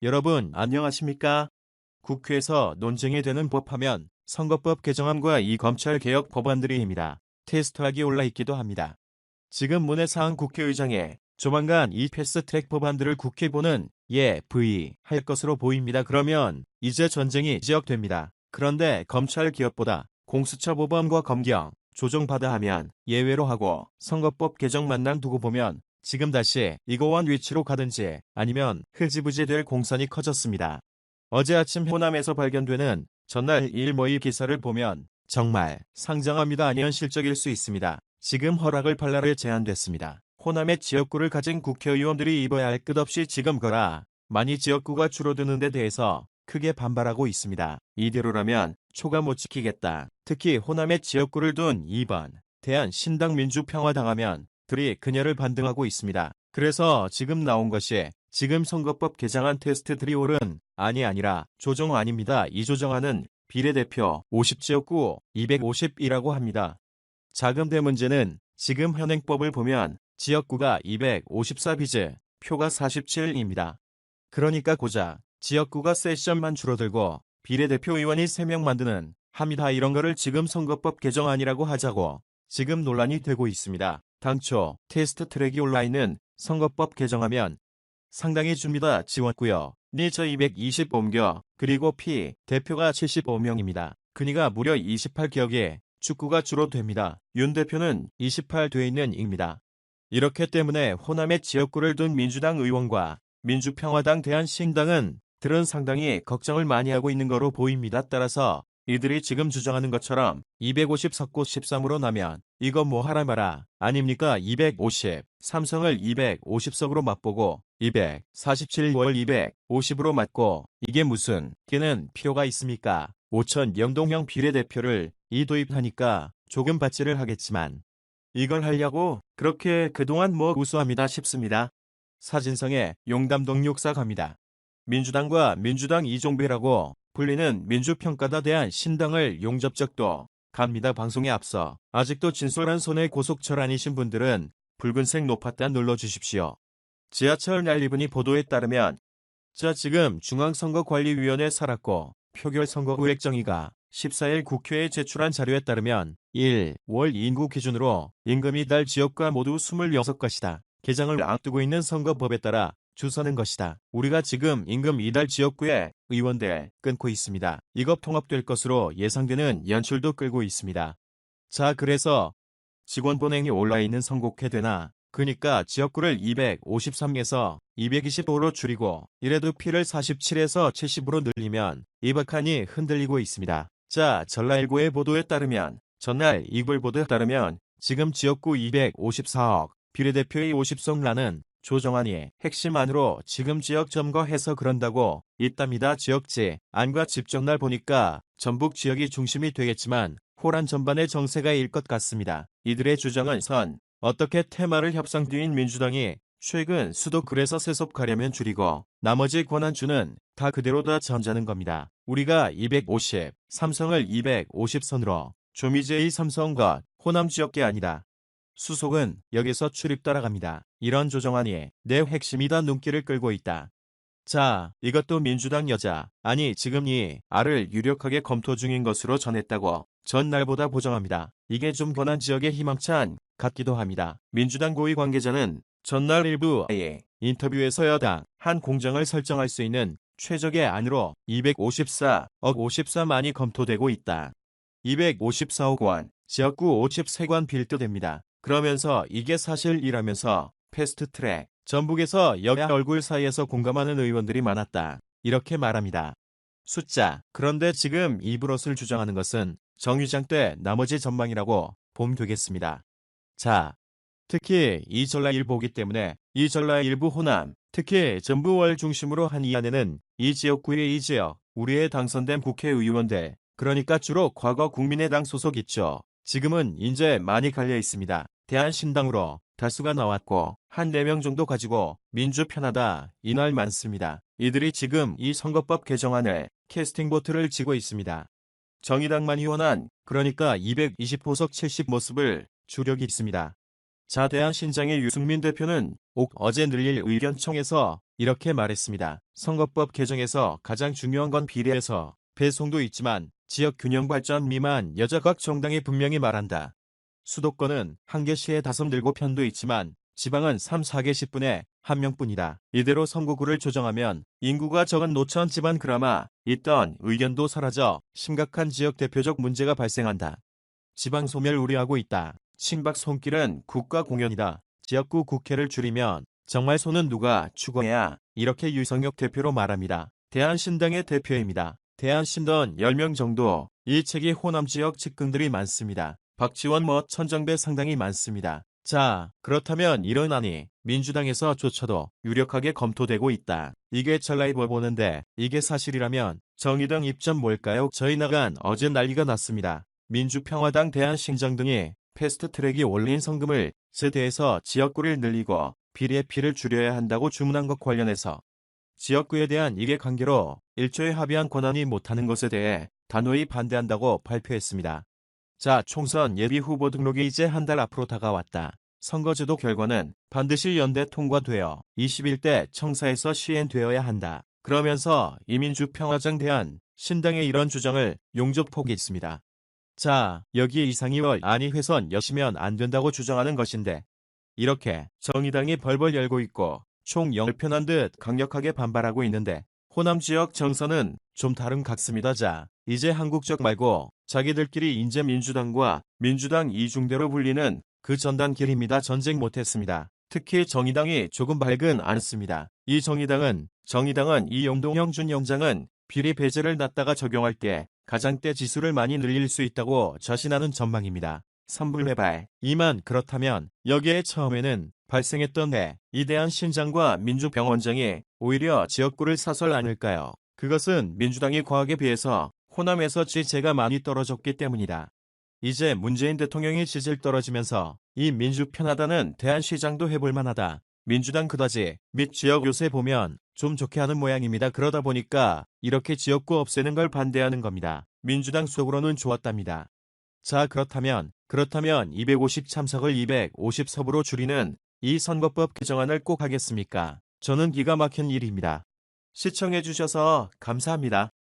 여러분 안녕하십니까? 국회에서 논쟁이 되는 법하면 선거법 개정안과 이 검찰개혁 법안들이입니다. 테스트하기 올라있기도 합니다. 지금 문혜상 국회의장에 조만간 이 패스트트랙 법안들을 국회 보는 할 것으로 보입니다. 그러면 이제 전쟁이 시작됩니다. 그런데 검찰 개혁보다 공수처 법원과 검경 조정받아 하면 예외로 하고 선거법 개정만만 두고 보면 지금 다시 이고원 위치로 가든지 아니면 흐지부지 될 공산이 커졌습니다. 어제 아침 호남에서 발견되는 전날 일모의 기사를 보면 정말 상상합니다. 아니 현실적일 수 있습니다. 지금 허락을 팔라를 제안됐습니다. 호남의 지역구를 가진 국회의원들이 입어야 할 끝없이 지금 거라 많이 지역구가 줄어드는 데 대해서 크게 반발하고 있습니다. 이대로라면 초가 못 지키겠다. 특히 호남의 지역구를 둔 2번 대한신당민주평화당하면 들이 그녀를 반등하고 있습니다. 그래서 지금 나온 것이 지금 선거법 개정안 테스트 드리올은 아니라 조정안입니다. 이 조정안은 비례대표 50지역구 250이라고 합니다. 자금대 문제는 지금 현행법을 보면 지역구가 254비제, 표가 47입니다. 그러니까 고작 지역구가 세션만 줄어들고 비례대표 의원이 3명 만드는 합니다. 이런 거를 지금 선거법 개정안이라고 하자고 지금 논란이 되고 있습니다. 당초 테스트 트랙이 올라있는 선거법 개정하면 상당히 줍니다. 지웠고요. 저 220 옮겨 그리고 대표가 75명입니다. 그니까 무려 28격에 축구가 줄어듭니다. 윤 대표는 28 돼 있는 입니다. 이렇기 때문에 호남의 지역구를 둔 민주당 의원과 민주평화당 대한신당은 들은 상당히 걱정을 많이 하고 있는 거로 보입니다. 따라서 이들이 지금 주장하는 것처럼 250석고 13으로 나면 이거 뭐 하라 마라 아닙니까? 250 삼성을 250석으로 맛보고 247월 250으로 맞고 이게 무슨 걔는 필요가 있습니까? 5천 영동형 비례대표를 도입하니까 조금 받지를 하겠지만 이걸 하려고 그렇게 그동안 뭐 우수합니다 싶습니다. 사진성에 용담동 육사 갑니다. 민주당과 민주당 이종배라고 불리는 민주평가다 대한신당을 용접적도 갑니다. 방송에 앞서 아직도 진솔한 손의 고속철 아니신 분들은 붉은색 높았다 눌러주십시오. 지하철 난리분이 보도에 따르면 지금 중앙선거관리위원회 살았고 표결선거구획정의가 14일 국회에 제출한 자료에 따르면 1월 인구 기준으로 임금 이달 지역과 모두 26것이다. 개정을 앞두고 있는 선거법에 따라 주서는 것이다. 우리가 지금 임금 이달 지역구에 의원들 끊고 있습니다. 이것 통합될 것으로 예상되는 연출도 끌고 있습니다. 자 그래서 직원 본행이 올라있는 선곡해 되나 그니까 지역구를 253에서 225로 줄이고 이래도 피를 47에서 70으로 늘리면 이 박한이 흔들리고 있습니다. 자 전라일보의 보도에 따르면 전날 이글 보도에 따르면 지금 지역구 254억 비례대표의 50석라는 조정안이 핵심 안으로 지금 지역 점거해서 그런다고 있답니다. 지역지 안과 집정날 보니까 전북 지역이 중심이 되겠지만 호란 전반의 정세가 일 것 같습니다. 이들의 주장은 어떻게 테마를 협상 뒤인 민주당이 최근 수도 그래서 세섭 가려면 줄이고 나머지 권한주는 다 그대로 다 전자는 겁니다. 우리가 250 삼성을 250선으로 조미제의 삼성과 호남 지역계 아니다. 수속은 여기서 출입 따라갑니다. 이런 조정안이 내 핵심이다 눈길을 끌고 있다. 자, 이것도 민주당 여자, 지금 이 알을 유력하게 검토 중인 것으로 전했다고 전날보다 보정합니다. 이게 좀 권한 지역의 희망찬 같기도 합니다. 민주당 고위 관계자는 전날 일부의 인터뷰에서 여당 한 공정을 설정할 수 있는 최적의 안으로 254억 54만이 검토되고 있다. 254억 원, 지역구 53관 빌드됩니다. 그러면서 이게 사실이라면서 패스트트랙, 전북에서 여야 얼굴 사이에서 공감하는 의원들이 많았다. 이렇게 말합니다. 숫자, 그런데 지금 이브롯을 주장하는 것은 정의장 때 나머지 전망이라고 보면 되겠습니다. 자, 특히 이 전라일보기 때문에 이 전라일부 호남, 특히 전부월 중심으로 한 이 안에는 이 지역구의 이 지역, 우리의 당선된 국회의원들, 그러니까 주로 과거 국민의당 소속 있죠. 지금은 이제 많이 갈려 있습니다. 대한신당으로 다수가 나왔고 한 4명 정도 가지고 민주편하다 이날 많습니다. 이들이 지금 이 선거법 개정안을 캐스팅 보트를 쥐고 있습니다. 정의당만 희원한 그러니까 220호석 70 모습을 주력이 있습니다. 자 대한신장의 유승민 대표는 어제 늘릴 의견청에서 이렇게 말했습니다. 선거법 개정에서 가장 중요한 건 비례에서 배송도 있지만 지역 균형 발전 미만 여자 각 정당이 분명히 말한다. 수도권은 1개시에 5, 7편도 있지만 지방은 3, 4개 10분에 1명뿐이다. 이대로 선거구를 조정하면 인구가 적은 노천 지방 그나마 있던 의견도 사라져 심각한 지역 대표적 문제가 발생한다. 지방 소멸 우려하고 있다. 친박 손길은 국가 공연이다. 지역구 국회를 줄이면 정말 손은 누가 추구해야 이렇게 유성혁 대표로 말합니다. 대한신당의 대표입니다. 대한신당 10명 정도 일체기 호남 지역 직근들이 많습니다. 박지원 천정배 상당히 많습니다. 자, 그렇다면 이런 안이 민주당에서 조차도 유력하게 검토되고 있다. 이게 찰라이버 보는데 이게 사실이라면 정의당 입장 뭘까요? 저희 나간 어제 난리가 났습니다. 민주평화당 대한신당 등이 패스트트랙이 올린 성금을 세대에서 지역구를 늘리고 비례피를 줄여야 한다고 주문한 것 관련해서 지역구에 대한 이해관계로 일조에 합의한 권한이 못하는 것에 대해 단호히 반대한다고 발표했습니다. 자, 총선 예비 후보 등록이 이제 한 달 앞으로 다가왔다. 선거제도 결과는 반드시 연대 통과되어 21대 청사에서 시행되어야 한다. 그러면서 이민주평화당 대한신당의 이런 주장을 용접하고 있습니다. 자, 여기에 이상희월 안이 훼손 여시면 안 된다고 주장하는 것인데 이렇게 정의당이 벌벌 열고 있고 총 10편 듯 강력하게 반발하고 있는데 호남 지역 정서는 좀 다른 같습니다. 자, 이제 한국적 말고 자기들끼리 이제 민주당과 민주당 이중대로 불리는 그 전단길입니다. 전쟁 못했습니다. 특히 정의당이 조금 밝은 않습니다. 이 정의당은 이 영동형 준영장은 비리 배제를 놨다가 적용할 때 가장대 지수를 많이 늘릴 수 있다고 자신하는 전망입니다. 선불매발. 이만 그렇다면 여기에 처음에는 발생했던 이대한 신장과 민주병원장이 오히려 지역구를 사설 아닐까요? 그것은 민주당이 과학에 비해서 호남에서 지지가 많이 떨어졌기 때문이다. 이제 문재인 대통령이 지지를 떨어지면서 이 민주평화당은 대한시장도 해볼 만하다. 민주당 그다지 및 지역 요새 보면 좀 좋게 하는 모양입니다. 그러다 보니까 이렇게 지역구 없애는 걸 반대하는 겁니다. 민주당 속으로는 좋았답니다. 자, 그렇다면 250 참석을 250석으로 줄이는 이 선거법 개정안을 꼭 하겠습니까? 저는 기가 막힌 일입니다. 시청해주셔서 감사합니다.